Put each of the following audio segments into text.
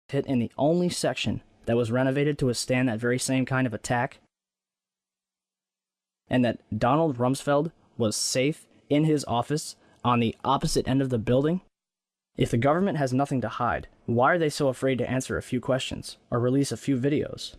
hit in the only section that was renovated to withstand that very same kind of attack, and that Donald Rumsfeld was safe in his office on the opposite end of the building? If the government has nothing to hide, why are they so afraid to answer a few questions or release a few videos?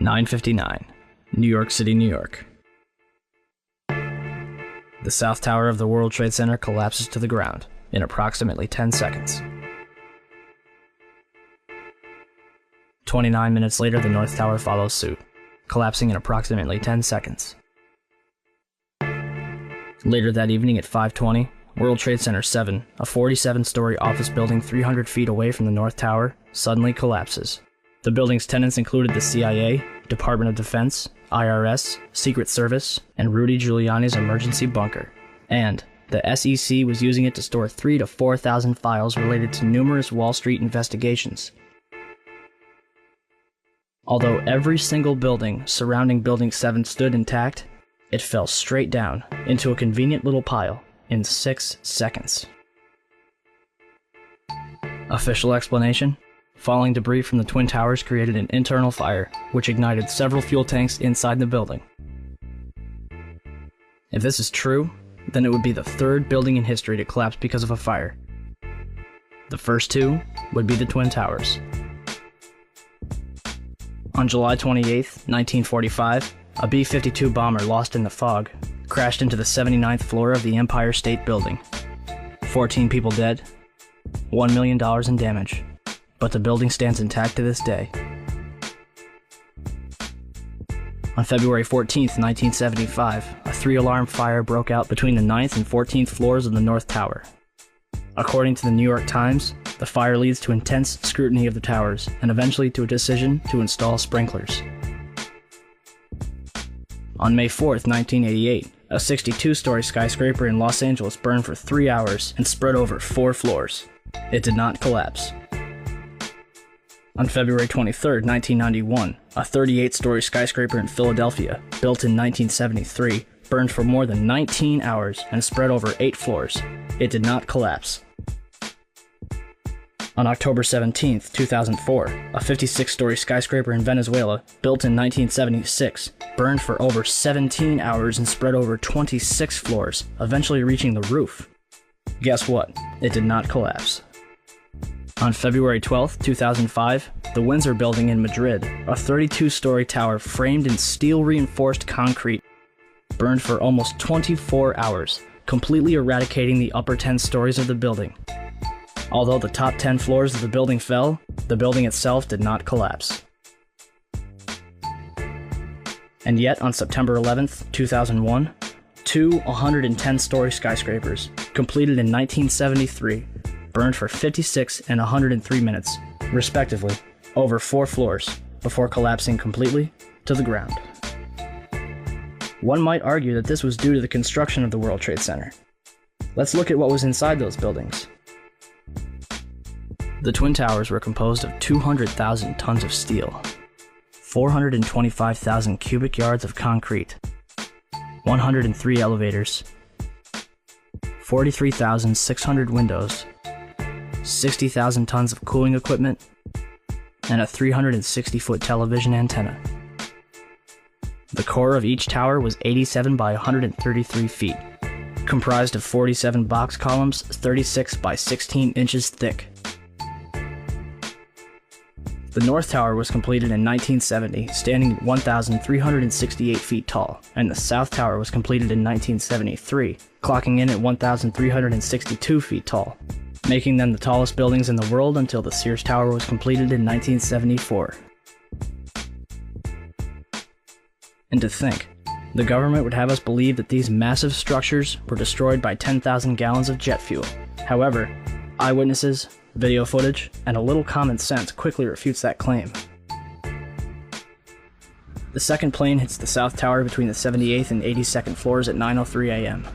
(9:59), New York City, New York. The South Tower of the World Trade Center collapses to the ground in approximately 10 seconds. 29 minutes later, the North Tower follows suit, collapsing in approximately 10 seconds. Later that evening at 5:20, World Trade Center 7, a 47-story office building 300 feet away from the North Tower, suddenly collapses. The building's tenants included the CIA, Department of Defense, IRS, Secret Service, and Rudy Giuliani's emergency bunker. And the SEC was using it to store 3,000 to 4,000 files related to numerous Wall Street investigations. Although every single building surrounding Building 7 stood intact, it fell straight down into a convenient little pile in 6 seconds. Official explanation? Falling debris from the Twin Towers created an internal fire, which ignited several fuel tanks inside the building. If this is true, then it would be the third building in history to collapse because of a fire. The first two would be the Twin Towers. On July 28, 1945, a B-52 bomber lost in the fog crashed into the 79th floor of the Empire State Building. 14 people dead, $1 million in damage. But the building stands intact to this day. On February 14, 1975, a 3-alarm fire broke out between the 9th and 14th floors of the North Tower. According to the New York Times, the fire leads to intense scrutiny of the towers and eventually to a decision to install sprinklers. On May 4, 1988, a 62-story skyscraper in Los Angeles burned for 3 hours and spread over 4 floors. It did not collapse. On February 23, 1991, a 38-story skyscraper in Philadelphia, built in 1973, burned for more than 19 hours and spread over 8 floors. It did not collapse. On October 17, 2004, a 56-story skyscraper in Venezuela, built in 1976, burned for over 17 hours and spread over 26 floors, eventually reaching the roof. Guess what? It did not collapse. On February 12, 2005, the Windsor Building in Madrid, a 32-story tower framed in steel-reinforced concrete, burned for almost 24 hours, completely eradicating the upper 10 stories of the building. Although the top 10 floors of the building fell, the building itself did not collapse. And yet, on September 11, 2001, two 110-story skyscrapers, completed in 1973, burned for 56 and 103 minutes, respectively, over 4 floors, before collapsing completely to the ground. One might argue that this was due to the construction of the World Trade Center. Let's look at what was inside those buildings. The Twin Towers were composed of 200,000 tons of steel, 425,000 cubic yards of concrete, 103 elevators, 43,600 windows, 60,000 tons of cooling equipment, and a 360-foot television antenna. The core of each tower was 87 by 133 feet, comprised of 47 box columns 36 by 16 inches thick. The North Tower was completed in 1970, standing at 1,368 feet tall, and the South Tower was completed in 1973, clocking in at 1,362 feet tall, making them the tallest buildings in the world until the Sears Tower was completed in 1974. And to think, the government would have us believe that these massive structures were destroyed by 10,000 gallons of jet fuel. However, eyewitnesses, video footage, and a little common sense quickly refutes that claim. The second plane hits the south tower between the 78th and 82nd floors at 9:03 a.m.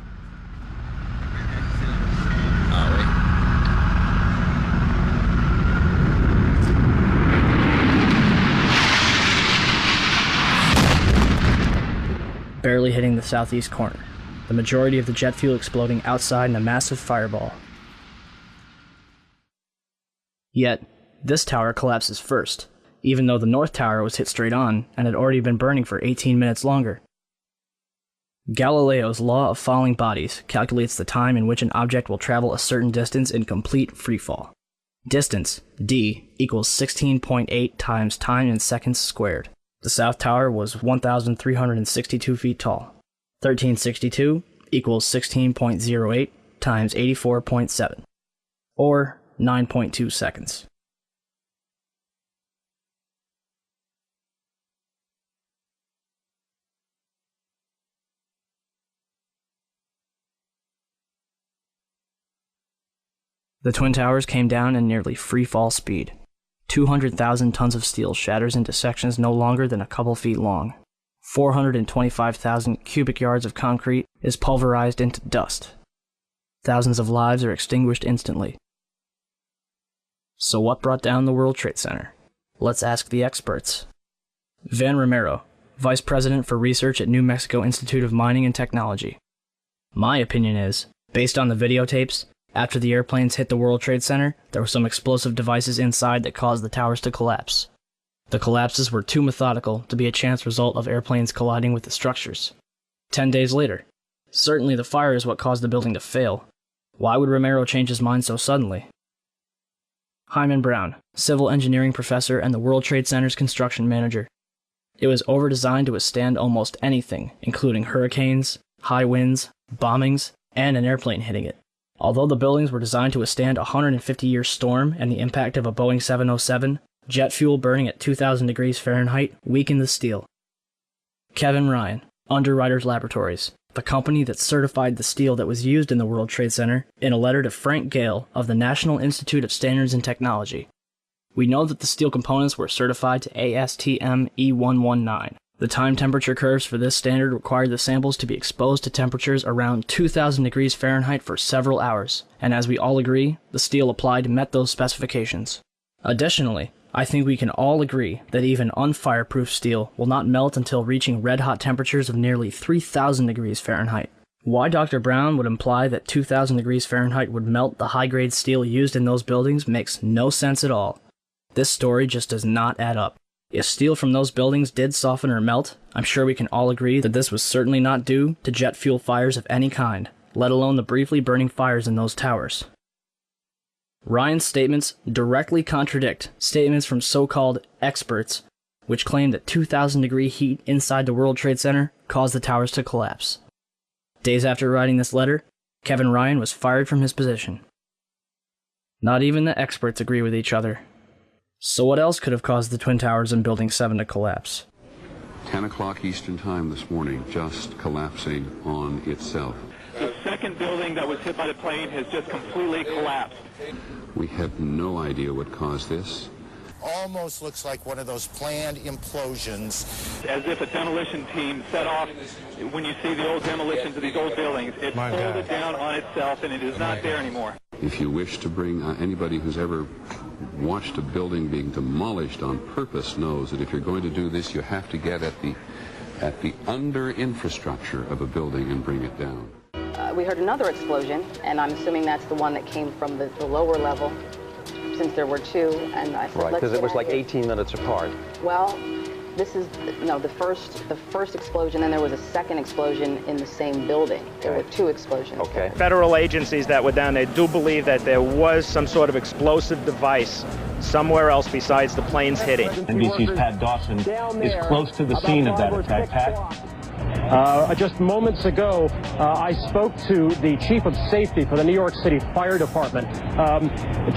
Barely hitting the southeast corner, the majority of the jet fuel exploding outside in a massive fireball. Yet, this tower collapses first, even though the north tower was hit straight on and had already been burning for 18 minutes longer. Galileo's law of falling bodies calculates the time in which an object will travel a certain distance in complete freefall. Distance, d, equals 16.8 times time in seconds squared. The south tower was 1,362 feet tall. 1362 equals 16.08 times 84.7, or 9.2 seconds. The Twin Towers came down in nearly free-fall speed. 200,000 tons of steel shatters into sections no longer than a couple feet long. 425,000 cubic yards of concrete is pulverized into dust. Thousands of lives are extinguished instantly. So what brought down the World Trade Center? Let's ask the experts. Van Romero, Vice President for Research at New Mexico Institute of Mining and Technology. My opinion is, based on the videotapes, after the airplanes hit the World Trade Center, there were some explosive devices inside that caused the towers to collapse. The collapses were too methodical to be a chance result of airplanes colliding with the structures. 10 days later, certainly the fire is what caused the building to fail. Why would Romero change his mind so suddenly? Hyman Brown, civil engineering professor and the World Trade Center's construction manager. It was over-designed to withstand almost anything, including hurricanes, high winds, bombings, and an airplane hitting it. Although the buildings were designed to withstand a 150-year storm and the impact of a Boeing 707, jet fuel burning at 2,000 degrees Fahrenheit weakened the steel. Kevin Ryan, Underwriters Laboratories, the company that certified the steel that was used in the World Trade Center, in a letter to Frank Gale of the National Institute of Standards and Technology. We know that the steel components were certified to ASTM E119. The time temperature curves for this standard required the samples to be exposed to temperatures around 2,000 degrees Fahrenheit for several hours, and as we all agree, the steel applied met those specifications. Additionally, I think we can all agree that even unfireproof steel will not melt until reaching red-hot temperatures of nearly 3,000 degrees Fahrenheit. Why Dr. Brown would imply that 2,000 degrees Fahrenheit would melt the high-grade steel used in those buildings makes no sense at all. This story just does not add up. If steel from those buildings did soften or melt, I'm sure we can all agree that this was certainly not due to jet fuel fires of any kind, let alone the briefly burning fires in those towers. Ryan's statements directly contradict statements from so-called experts, which claim that 2,000-degree heat inside the World Trade Center caused the towers to collapse. Days after writing this letter, Kevin Ryan was fired from his position. Not even the experts agree with each other. So what else could have caused the Twin Towers in Building 7 to collapse? 10 o'clock Eastern Time this morning, just collapsing on itself. The second building that was hit by the plane has just completely collapsed. We have no idea what caused this. Almost looks like one of those planned implosions. As if a demolition team set off, when you see the old demolitions of these old buildings, it folded down on itself and it is not there anymore. If you wish to bring anybody who's ever watched a building being demolished on purpose knows that if you're going to do this, you have to get at the under infrastructure of a building and bring it down. We heard another explosion, and I'm assuming that's the one that came from the lower level, since there were two. And I said, right, because it was like 18 minutes apart. Well, this is the first explosion, and there was a second explosion in the same building. There were two explosions. Okay. Federal agencies that were down there do believe that there was some sort of explosive device somewhere else besides the planes hitting. NBC's Pat Dawson is close to the scene of that attack. Pat? Just moments ago, I spoke to the chief of safety for the New York City Fire Department.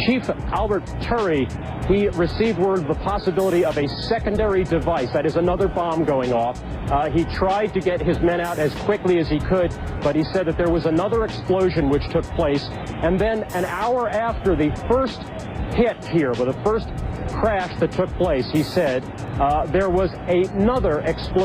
Chief Albert Turry, he received word of the possibility of a secondary device, that is another bomb going off. He tried to get his men out as quickly as he could, but he said that there was another explosion which took place. And then an hour after the first hit here, with the first crash that took place, he said there was another explosion.